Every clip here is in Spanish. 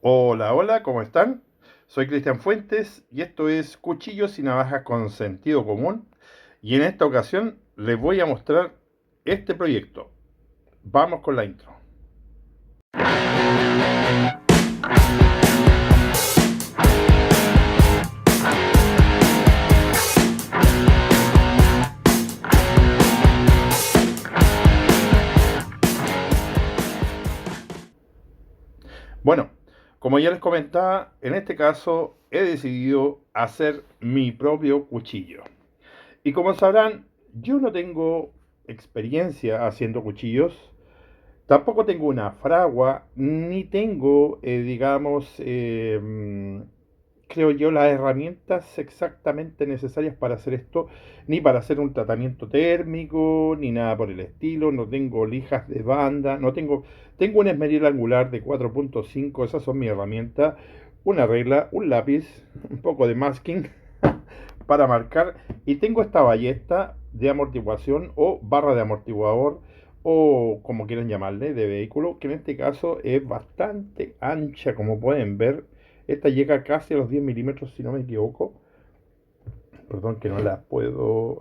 Hola, hola, ¿cómo están? Soy Cristian Fuentes y esto es Cuchillos y Navajas con Sentido Común. Y en esta ocasión les voy a mostrar este proyecto. Vamos con la intro. Bueno, como ya les comentaba, en este caso he decidido hacer mi propio cuchillo. Y como sabrán, yo no tengo experiencia haciendo cuchillos. Tampoco tengo una fragua, ni tengo, creo yo, las herramientas exactamente necesarias para hacer esto, ni para hacer un tratamiento térmico, ni nada por el estilo. No tengo lijas de banda, tengo una esmeril angular de 4.5, esas son mis herramientas, una regla, un lápiz, un poco de masking para marcar, y tengo esta ballesta de amortiguación o barra de amortiguador o como quieran llamarle, de vehículo, que en este caso es bastante ancha, como pueden ver. Esta llega casi a los 10 milímetros, si no me equivoco. Perdón que no la puedo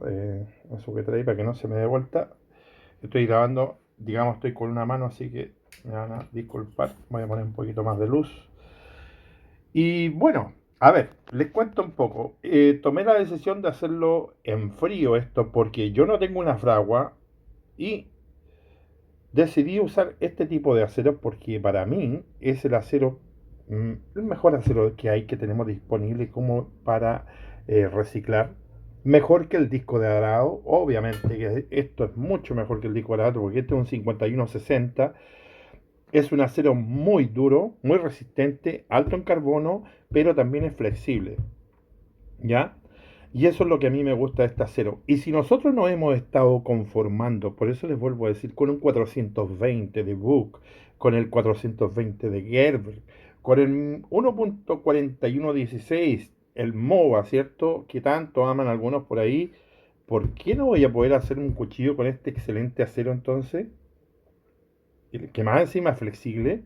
sujetar para que no se me dé vuelta. Estoy grabando, digamos, estoy con una mano, así que me van a disculpar. Voy a poner un poquito más de luz. Y bueno, a ver, les cuento un poco. Tomé la decisión de hacerlo en frío esto porque yo no tengo una fragua y decidí usar este tipo de acero porque para mí es el acero, el mejor acero que tenemos disponible como para reciclar. Mejor que el disco de arado, obviamente que esto es mucho mejor que el disco de arado porque este es un 5160. Es un acero muy duro, muy resistente, alto en carbono, pero también es flexible. ¿Ya? Y eso es lo que a mí me gusta de este acero. Y si nosotros nos hemos estado conformando, por eso les vuelvo a decir, con un 420 de Book, con el 420 de Gerber, con el 1.4116, el MOVA, ¿cierto? Que tanto aman algunos por ahí. ¿Por qué no voy a poder hacer un cuchillo con este excelente acero entonces? Que más encima es flexible.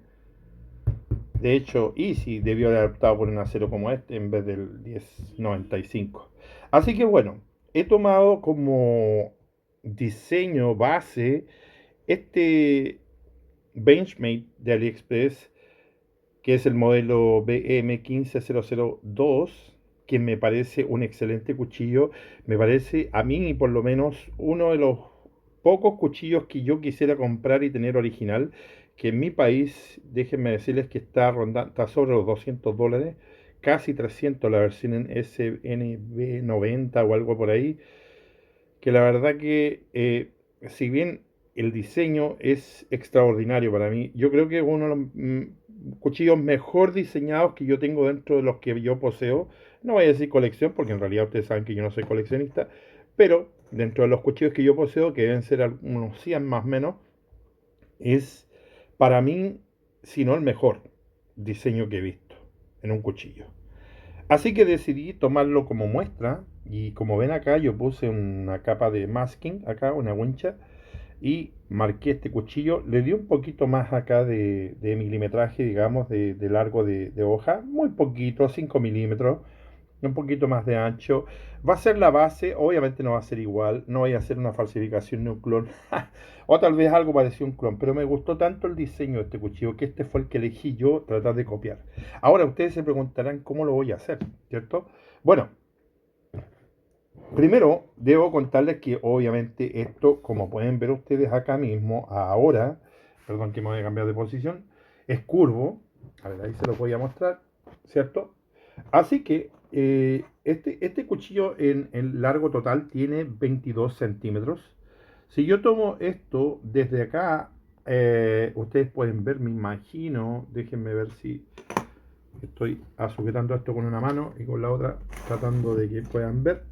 De hecho, Easy debió haber optado por un acero como este en vez del 1095. Así que bueno, he tomado como diseño base este Benchmade de AliExpress, que es el modelo BM15002, que me parece un excelente cuchillo. Me parece, a mí por lo menos, uno de los pocos cuchillos que yo quisiera comprar y tener original, que en mi país, déjenme decirles que está rondando, está sobre los $200, casi 300 la versión en SNB90 o algo por ahí, que la verdad que si bien el diseño es extraordinario para mí, yo creo que es uno de los cuchillos mejor diseñados que yo tengo dentro de los que yo poseo. No voy a decir colección, porque en realidad ustedes saben que yo no soy coleccionista, pero dentro de los cuchillos que yo poseo, que deben ser unos 100 más o menos, es para mí, si no el mejor diseño que he visto en un cuchillo. Así que decidí tomarlo como muestra y como ven acá yo puse una capa de masking, acá una wincha, y marqué este cuchillo. Le di un poquito más acá de milimetraje, digamos, de largo de hoja, muy poquito, 5 milímetros, un poquito más de ancho. Va a ser la base, obviamente no va a ser igual, no voy a hacer una falsificación ni un clon, o tal vez algo parecido a un clon, pero me gustó tanto el diseño de este cuchillo que este fue el que elegí yo tratar de copiar. Ahora ustedes se preguntarán cómo lo voy a hacer, ¿cierto? Bueno, primero debo contarles que obviamente esto, como pueden ver ustedes acá mismo, ahora, perdón que me voy a cambiar de posición, es curvo. A ver, ahí se lo voy a mostrar, ¿cierto? Así que este cuchillo en largo total tiene 22 centímetros. Si yo tomo esto desde acá, ustedes pueden ver, me imagino, déjenme ver si estoy sujetando esto con una mano y con la otra tratando de que puedan ver.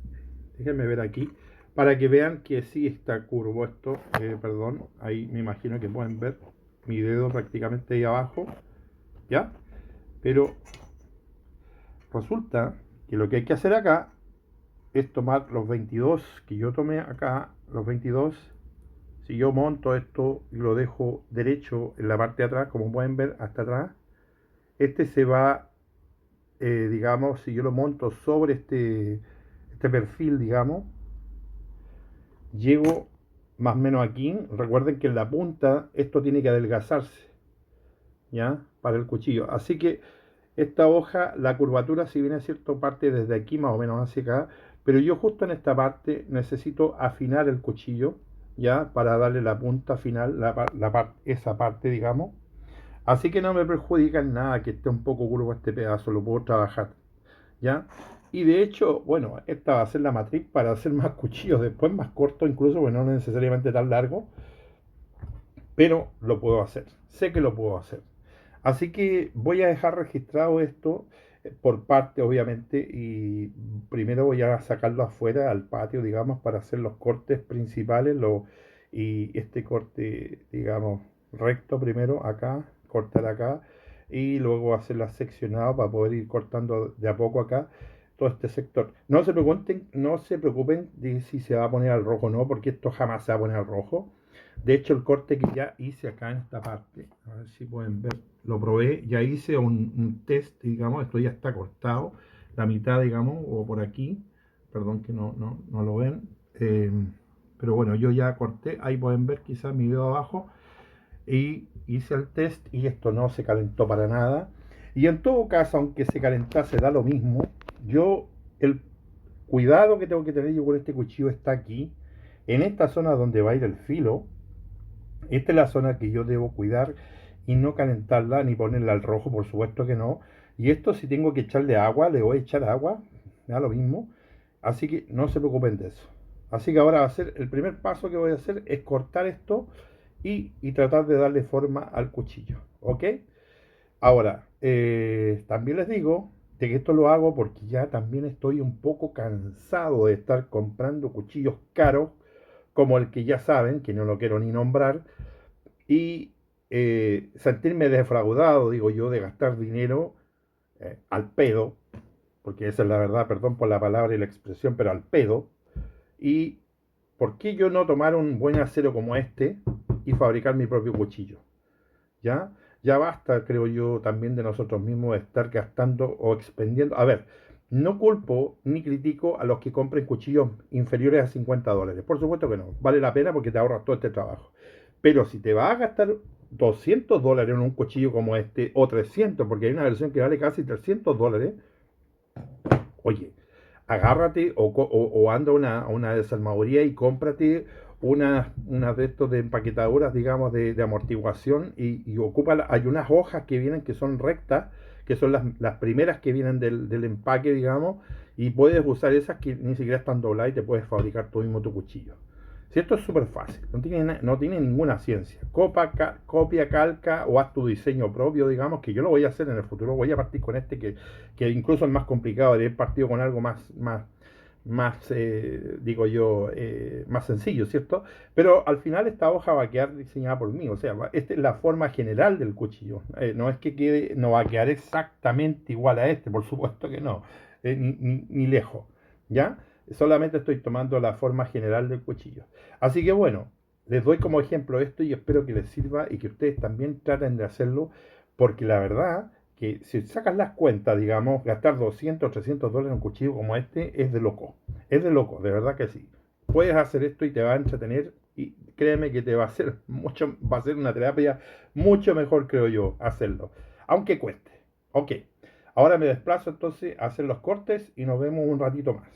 Déjenme ver aquí para que vean que sí está curvo esto. Perdón, ahí me imagino que pueden ver mi dedo prácticamente ahí abajo, ¿ya? Pero resulta que lo que hay que hacer acá es tomar los 22 que yo tomé acá, los 22. Si yo monto esto y lo dejo derecho en la parte de atrás, como pueden ver hasta atrás, Este se va, digamos, si yo lo monto sobre este perfil, digamos, llego más o menos aquí. Recuerden que en la punta esto tiene que adelgazarse, ¿ya? Para el cuchillo. Así que esta hoja, la curvatura, si bien es cierto, parte desde aquí más o menos hacia acá, pero yo justo en esta parte necesito afinar el cuchillo, ¿ya? Para darle la punta final, esa parte, digamos. Así que no me perjudica en nada que esté un poco curvo este pedazo, lo puedo trabajar, ¿ya? Y de hecho, bueno, esta va a ser la matriz para hacer más cuchillos después, más cortos incluso, bueno, no necesariamente tan largo, pero lo puedo hacer, sé que lo puedo hacer. Así que voy a dejar registrado esto por parte, obviamente, y primero voy a sacarlo afuera al patio, digamos, para hacer los cortes principales, y este corte, digamos, recto primero acá, cortar acá, y luego hacerla seccionado para poder ir cortando de a poco acá todo este sector. No se preocupen de si se va a poner al rojo o no, porque esto jamás se va a poner al rojo. De hecho, el corte que ya hice acá en esta parte, a ver si pueden ver, lo probé, ya hice un test, digamos, esto ya está cortado, la mitad, digamos, o por aquí, perdón que no lo ven, eh, pero bueno, yo ya corté, ahí pueden ver quizás mi dedo abajo, y hice el test y esto no se calentó para nada. Y en todo caso, aunque se calentase, da lo mismo. Yo, el cuidado que tengo que tener yo con este cuchillo está aquí, en esta zona donde va a ir el filo. Esta es la zona que yo debo cuidar y no calentarla ni ponerla al rojo, por supuesto que no. Y esto, si tengo que echarle agua, le voy a echar agua, me da lo mismo. Así que no se preocupen de eso. Así que ahora va a ser el primer paso que voy a hacer es cortar esto y tratar de darle forma al cuchillo. ¿Ok? Ahora, también les digo de que esto lo hago porque ya también estoy un poco cansado de estar comprando cuchillos caros como el que ya saben, que no lo quiero ni nombrar, y sentirme defraudado, digo yo, de gastar dinero al pedo, porque esa es la verdad, perdón por la palabra y la expresión, pero al pedo. Y por qué yo no tomar un buen acero como este y fabricar mi propio cuchillo. ¿Ya? Ya basta, creo yo, también de nosotros mismos de estar gastando o expendiendo. A ver, no culpo ni critico a los que compren cuchillos inferiores a $50. Por supuesto que no. Vale la pena porque te ahorras todo este trabajo. Pero si te vas a gastar $200 en un cuchillo como este, o 300, porque hay una versión que vale casi $300, oye, agárrate o anda a una desarmaduría y cómprate una de estos de empaquetaduras, digamos, de amortiguación y ocupa, hay unas hojas que vienen que son rectas, que son las primeras que vienen del empaque, digamos, y puedes usar esas que ni siquiera están dobladas y te puedes fabricar tú mismo tu cuchillo. Si esto es súper fácil, no tiene ninguna ciencia. Copia, calca o haz tu diseño propio, digamos, que yo lo voy a hacer en el futuro. Voy a partir con este que incluso es más complicado. He partido con algo más digo yo, más sencillo, ¿cierto? Pero al final esta hoja va a quedar diseñada por mí. O sea, esta es la forma general del cuchillo. No es que quede, no va a quedar exactamente igual a este, por supuesto que no. Ni lejos, ¿ya? Solamente estoy tomando la forma general del cuchillo. Así que bueno, les doy como ejemplo esto y espero que les sirva y que ustedes también traten de hacerlo, porque la verdad que si sacas las cuentas, digamos, gastar 200 o $300 en un cuchillo como este es de loco. Es de loco, de verdad que sí. Puedes hacer esto y te va a entretener y créeme que te va a hacer va a ser una terapia mucho mejor, creo yo, hacerlo. Aunque cueste. Ok. Ahora me desplazo entonces a hacer los cortes y nos vemos un ratito más.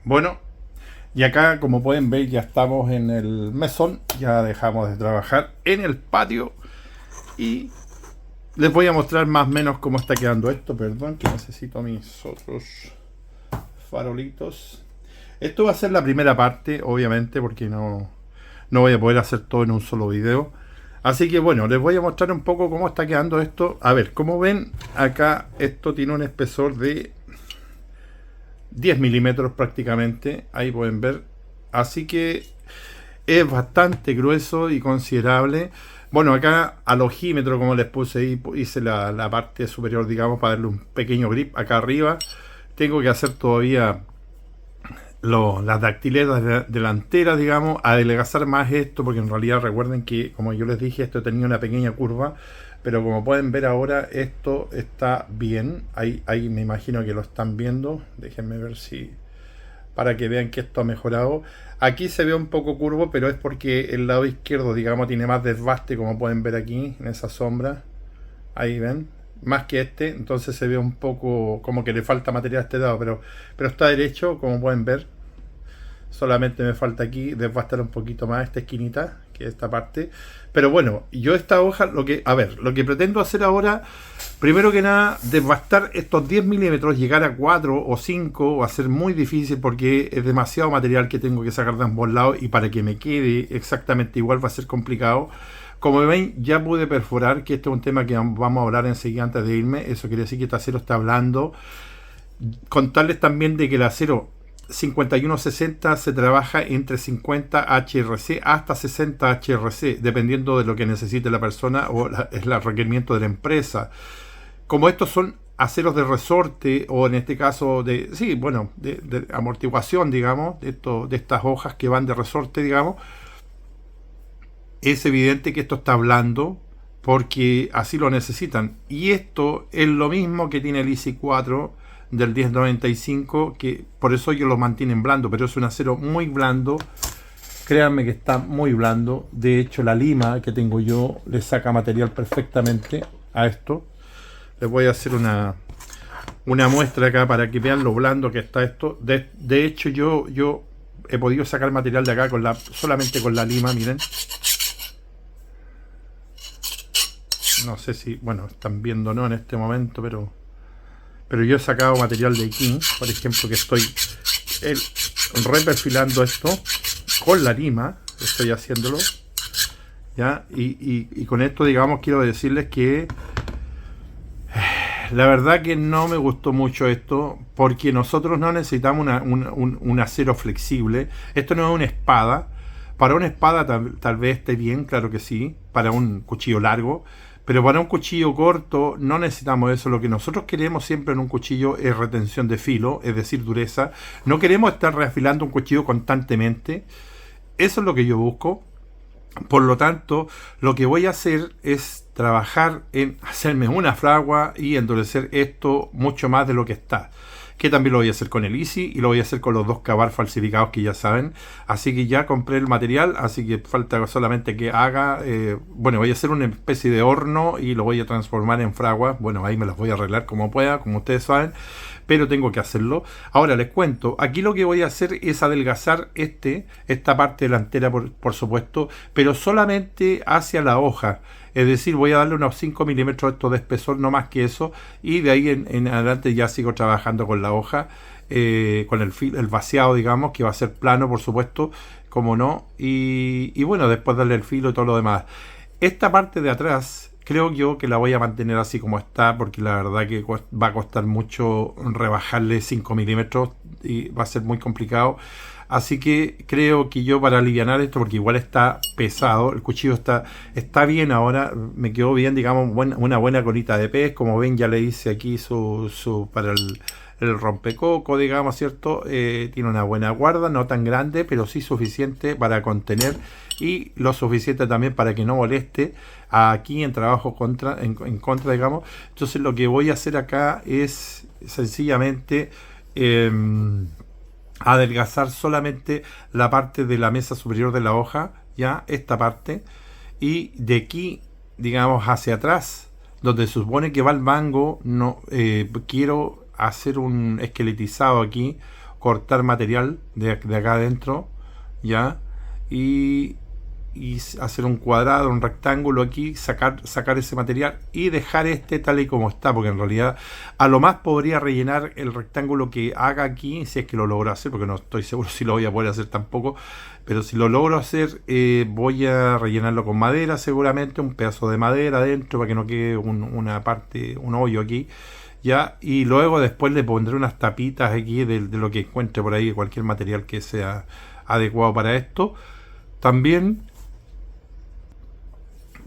Bueno, y acá como pueden ver ya estamos en el mesón, ya dejamos de trabajar en el patio y les voy a mostrar más o menos cómo está quedando esto. Perdón que necesito mis otros farolitos. Esto va a ser la primera parte, obviamente, porque no voy a poder hacer todo en un solo video. Así que bueno, les voy a mostrar un poco cómo está quedando esto. A ver, como ven, acá esto tiene un espesor de 10 milímetros prácticamente. Ahí pueden ver. Así que es bastante grueso y considerable. Bueno, acá al ojímetro, como les puse ahí, hice la parte superior, digamos, para darle un pequeño grip acá arriba. Tengo que hacer todavía las dactiletas delanteras, digamos, adelgazar más esto, porque en realidad recuerden que, como yo les dije, esto tenía una pequeña curva, pero como pueden ver ahora, esto está bien. Ahí me imagino que lo están viendo. Déjenme ver si, para que vean que esto ha mejorado. Aquí se ve un poco curvo, pero es porque el lado izquierdo, digamos, tiene más desbaste, como pueden ver aquí, en esa sombra. Ahí ven, más que este, entonces se ve un poco como que le falta material a este lado, pero está derecho, como pueden ver. Solamente me falta aquí desbastar un poquito más esta esquinita, que es esta parte. Pero bueno, yo esta hoja, lo que pretendo hacer ahora, primero que nada, desbastar estos 10 milímetros, llegar a 4 o 5 va a ser muy difícil porque es demasiado material que tengo que sacar de ambos lados y para que me quede exactamente igual va a ser complicado. Como ven, ya pude perforar, que este es un tema que vamos a hablar enseguida antes de irme. Eso quiere decir que este acero está hablando. Contarles también de que el acero 5160 se trabaja entre 50 HRC hasta 60 HRC, dependiendo de lo que necesite la persona o es el requerimiento de la empresa. Como estos son aceros de resorte o en este caso de amortiguación, digamos, de estas hojas que van de resorte, digamos, es evidente que esto está hablando porque así lo necesitan. Y esto es lo mismo que tiene el IC 4 del 1095, que por eso ellos lo mantienen blando, pero es un acero muy blando. Créanme que está muy blando. De hecho, la lima que tengo yo le saca material perfectamente a esto. Les voy a hacer una muestra acá para que vean lo blando que está esto. De hecho, yo he podido sacar material de acá solamente con la lima, miren. No sé si, bueno, están viendo no en este momento, pero yo he sacado material de aquí, por ejemplo, que estoy reperfilando esto con la lima, estoy haciéndolo, ¿ya? Y con esto, digamos, quiero decirles que la verdad que no me gustó mucho esto, porque nosotros no necesitamos un acero flexible. Esto no es una espada. Para una espada tal vez esté bien, claro que sí, para un cuchillo largo, pero para un cuchillo corto no necesitamos eso. Lo que nosotros queremos siempre en un cuchillo es retención de filo, es decir, dureza. No queremos estar reafilando un cuchillo constantemente. Eso es lo que yo busco. Por lo tanto, lo que voy a hacer es trabajar en hacerme una fragua y endurecer esto mucho más de lo que está. Que también lo voy a hacer con el Easy y lo voy a hacer con los dos cavar falsificados que ya saben. Así que ya compré el material, así que falta solamente que haga, bueno, voy a hacer una especie de horno y lo voy a transformar en fragua. Bueno, ahí me las voy a arreglar como pueda, como ustedes saben, pero tengo que hacerlo. Ahora les cuento, aquí lo que voy a hacer es adelgazar esta parte delantera, por supuesto, pero solamente hacia la hoja. Es decir, voy a darle unos 5 milímetros de espesor, no más que eso, y de ahí en adelante ya sigo trabajando con la hoja, con el vaciado, digamos, que va a ser plano, por supuesto, como no, y bueno, después darle el filo y todo lo demás. Esta parte de atrás, creo yo que la voy a mantener así como está, porque la verdad que va a costar mucho rebajarle 5 milímetros y va a ser muy complicado. Así que creo que yo para aliviar esto, porque igual está pesado, el cuchillo está bien ahora, me quedó bien, digamos, una buena colita de pez. Como ven, ya le hice aquí para el rompecoco, digamos, ¿cierto? Tiene una buena guarda, no tan grande, pero sí suficiente para contener y lo suficiente también para que no moleste aquí en trabajo en contra, digamos. Entonces lo que voy a hacer acá es sencillamente adelgazar solamente la parte de la mesa superior de la hoja, ya esta parte, y de aquí, digamos, hacia atrás, donde se supone que va el mango, no quiero hacer un esqueletizado aquí, cortar material de acá adentro, ya, y, y hacer un cuadrado, un rectángulo aquí, sacar ese material y dejar este tal y como está, porque en realidad a lo más podría rellenar el rectángulo que haga aquí, si es que lo logro hacer, porque no estoy seguro si lo voy a poder hacer tampoco, pero si lo logro hacer, voy a rellenarlo con madera, seguramente un pedazo de madera adentro para que no quede una parte, un hoyo aquí, ya, y luego después le pondré unas tapitas aquí de lo que encuentre por ahí, cualquier material que sea adecuado para esto. También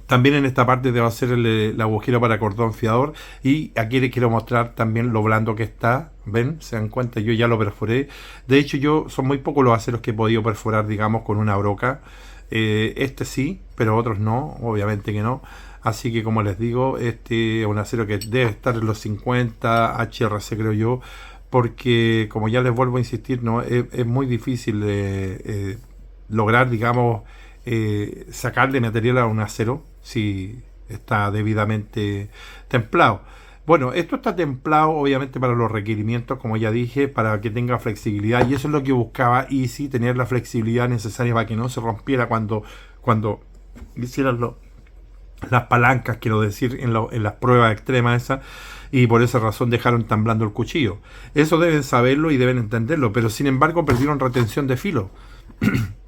en esta parte debo hacer el agujero para cordón fiador, y aquí les quiero mostrar también lo blando que está. ¿Ven? ¿Se dan cuenta? Yo ya lo perforé. De hecho, son muy pocos los aceros que he podido perforar, digamos, con una broca. Este sí, pero otros no, obviamente que no. Así que, como les digo, este es un acero que debe estar en los 50 HRC, creo yo, porque, como ya les vuelvo a insistir, no es muy difícil lograr, digamos, sacarle material a un acero si está debidamente templado. Bueno, esto está templado obviamente para los requerimientos, como ya dije, para que tenga flexibilidad, y eso es lo que buscaba Easy, tener la flexibilidad necesaria para que no se rompiera cuando hicieran las palancas, quiero decir, en las pruebas extremas esas, y por esa razón dejaron tan blando el cuchillo. Eso deben saberlo y deben entenderlo, pero sin embargo perdieron retención de filo.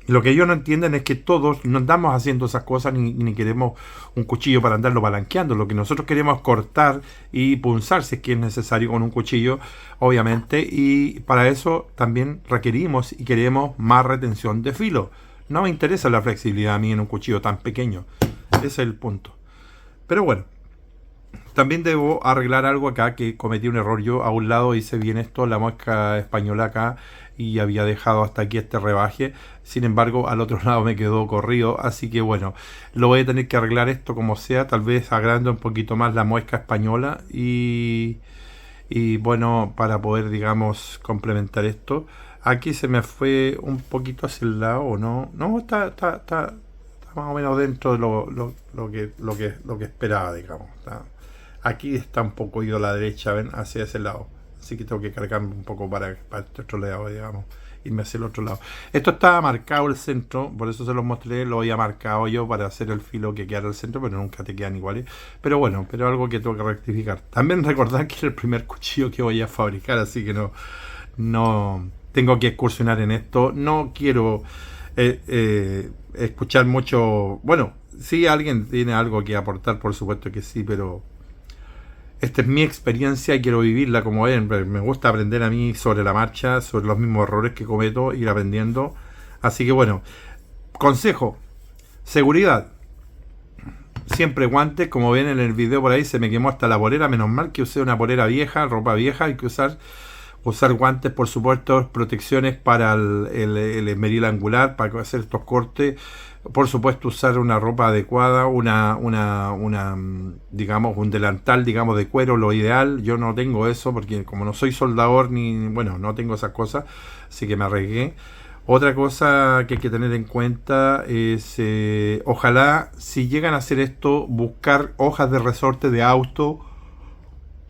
Lo que ellos no entienden es que todos no andamos haciendo esas cosas, ni queremos un cuchillo para andarlo palanqueando. Lo que nosotros queremos es cortar y punzar si es que es necesario con un cuchillo, obviamente, y para eso también requerimos y queremos más retención de filo. No me interesa la flexibilidad a mí en un cuchillo tan pequeño. Ese es el punto. Pero bueno, también debo arreglar algo acá, que cometí un error. Yo a un lado hice bien esto, la muesca española acá, y había dejado hasta aquí este rebaje. Sin embargo, al otro lado me quedó corrido, así que bueno, lo voy a tener que arreglar esto como sea, tal vez agrando un poquito más la muesca española y bueno, para poder, digamos, complementar esto. Aquí se me fue un poquito hacia el lado, ¿o no? No, está más o menos dentro de lo que esperaba, digamos. Aquí está un poco ido a la derecha, ven, hacia ese lado. Así que tengo que cargarme un poco para este otro lado, digamos, irme hacia el otro lado. Esto estaba marcado el centro, por eso se los mostré, lo había marcado yo para hacer el filo que quedara al centro, pero nunca te quedan iguales. Pero bueno, pero algo que tengo que rectificar. También recordar que es el primer cuchillo que voy a fabricar, así que no tengo que excursionar en esto. No quiero escuchar mucho. Bueno, si alguien tiene algo que aportar, por supuesto que sí, pero esta es mi experiencia y quiero vivirla como ven. Me gusta aprender a mí sobre la marcha, sobre los mismos errores que cometo, ir aprendiendo. Así que bueno, consejo: seguridad. Siempre guantes, como ven en el video por ahí se me quemó hasta la polera, menos mal que usé una polera vieja, ropa vieja. Hay que usar guantes, por supuesto, protecciones para el esmeril angular, para hacer estos cortes. Por supuesto, usar una ropa adecuada, digamos, un delantal, digamos, de cuero, lo ideal. Yo no tengo eso porque como no soy soldador no tengo esas cosas, así que me arriesgué. Otra cosa que hay que tener en cuenta es, ojalá, si llegan a hacer esto, buscar hojas de resorte de auto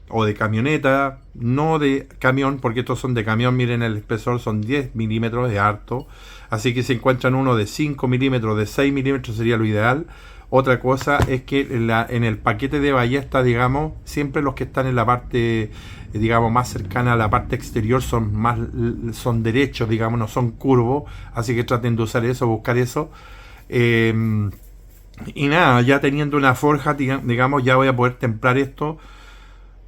o de camioneta, no de camión, porque estos son de camión. Miren, el espesor son 10 milímetros, de harto. Así que si encuentran uno de 5 milímetros, de 6 milímetros sería lo ideal. Otra cosa es que en el paquete de ballesta, digamos, siempre los que están en la parte, digamos, más cercana a la parte exterior son derechos, digamos, no son curvos. Así que traten de usar eso, buscar eso. Y nada, ya teniendo una forja, digamos, ya voy a poder templar esto.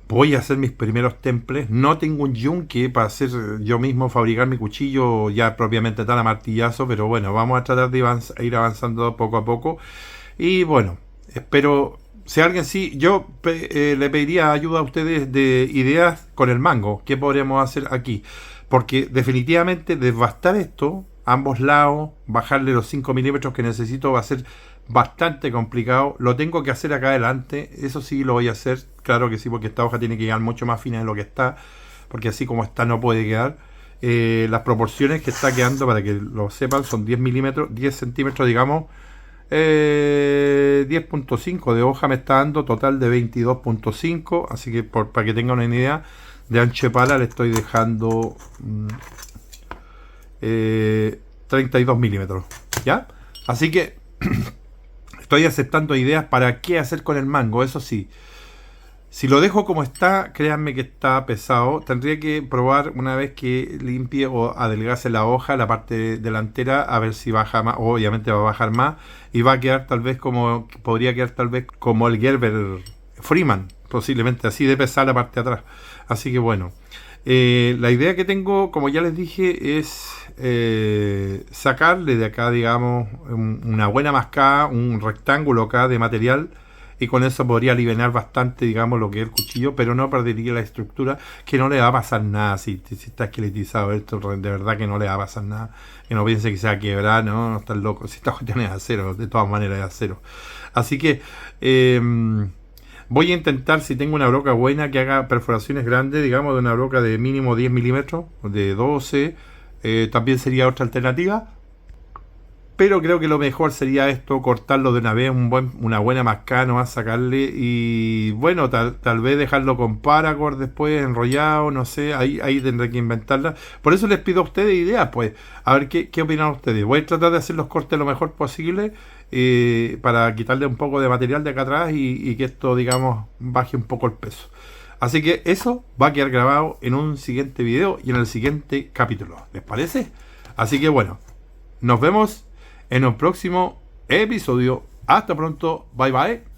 Voy a hacer mis primeros temples. No tengo un yunque para hacer yo mismo, fabricar mi cuchillo ya propiamente tal a martillazo, pero bueno, vamos a tratar de ir avanzando poco a poco. Y bueno, espero, si alguien sí, yo le pediría ayuda a ustedes de ideas con el mango. ¿Qué podríamos hacer aquí? Porque definitivamente desbastar esto, ambos lados, bajarle los 5 milímetros que necesito va a ser bastante complicado. Lo tengo que hacer acá adelante, eso sí lo voy a hacer, claro que sí, porque esta hoja tiene que quedar mucho más fina de lo que está, porque así como está no puede quedar. Las proporciones que está quedando, para que lo sepan, son 10 milímetros, 10 centímetros, digamos, 10.5 de hoja me está dando, total de 22.5, así que para que tengan una idea de ancho de pala le estoy dejando 32 milímetros, ¿ya? Así que estoy aceptando ideas para qué hacer con el mango. Eso sí, si lo dejo como está, créanme que está pesado. Tendría que probar una vez que limpie o adelgace la hoja, la parte delantera, a ver si baja más. Obviamente va a bajar más y va a quedar tal vez como, podría quedar tal vez como el Gerber Freeman, posiblemente así de pesada la parte de atrás. Así que bueno, la idea que tengo, como ya les dije, es sacarle de acá, digamos, una buena mascada, un rectángulo acá de material, y con eso podría aliviar bastante, digamos, lo que es el cuchillo, pero no perdería la estructura, que no le va a pasar nada si está esqueletizado esto, de verdad que no le va a pasar nada. Que no piense que se va a quebrar, no está loco, si esta cuestión es acero, de todas maneras es acero. Así que voy a intentar, si tengo una broca buena, que haga perforaciones grandes, digamos, de una broca de mínimo 10 milímetros, de 12, también sería otra alternativa. Pero creo que lo mejor sería esto, cortarlo de una vez, una buena mascada, nomás sacarle y bueno, tal vez dejarlo con paracord después, enrollado, no sé, ahí tendré que inventarla. Por eso les pido a ustedes ideas, pues, a ver qué opinan ustedes. Voy a tratar de hacer los cortes lo mejor posible para quitarle un poco de material de acá atrás y que esto, digamos, baje un poco el peso. Así que eso va a quedar grabado en un siguiente video y en el siguiente capítulo. ¿Les parece? Así que bueno, nos vemos en un próximo episodio. Hasta pronto. Bye bye.